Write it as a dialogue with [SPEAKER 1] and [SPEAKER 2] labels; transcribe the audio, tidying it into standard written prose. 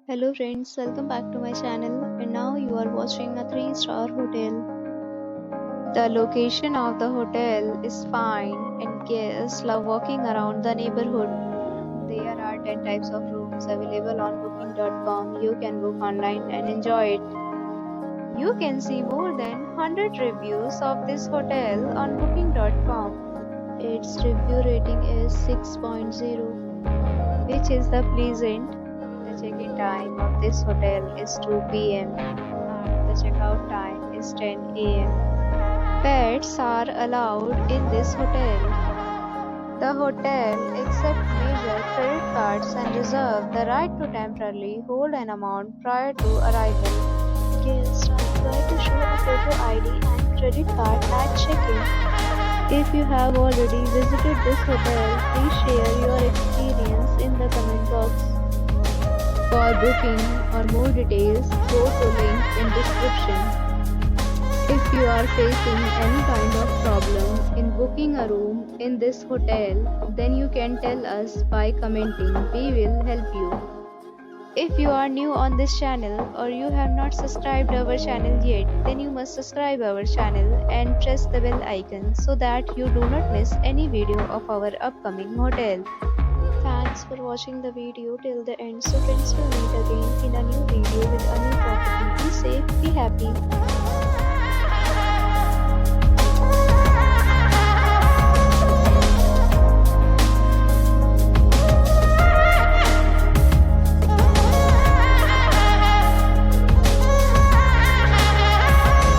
[SPEAKER 1] Hello friends, welcome back to my channel and now you are watching a 3-star hotel. The location of the hotel is fine and guests love walking around the neighborhood. There are 10 types of rooms available on booking.com. You can book online and enjoy it. You can see more than 100 reviews of this hotel on booking.com. Its review rating is 6.0, which is the pleasant. The check-in time of this hotel is 2 p.m. and the checkout time is 10 a.m. Pets are allowed in this hotel. The hotel accepts major credit cards and reserves the right to temporarily hold an amount prior to arrival. Guests are required to show a photo ID and credit card at check-in. If you have already visited this hotel, please share your experience in the comment box. For booking or more details, go to link in description. If you are facing any kind of problem in booking a room in this hotel, then you can tell us by commenting. We will help you. If you are new on this channel or you have not subscribed our channel yet, then you must subscribe our channel and press the bell icon so that you do not miss any video of our upcoming hotel. Thanks for watching the video till the end. So friends, will meet again in a new video with a new property. Be safe, be happy.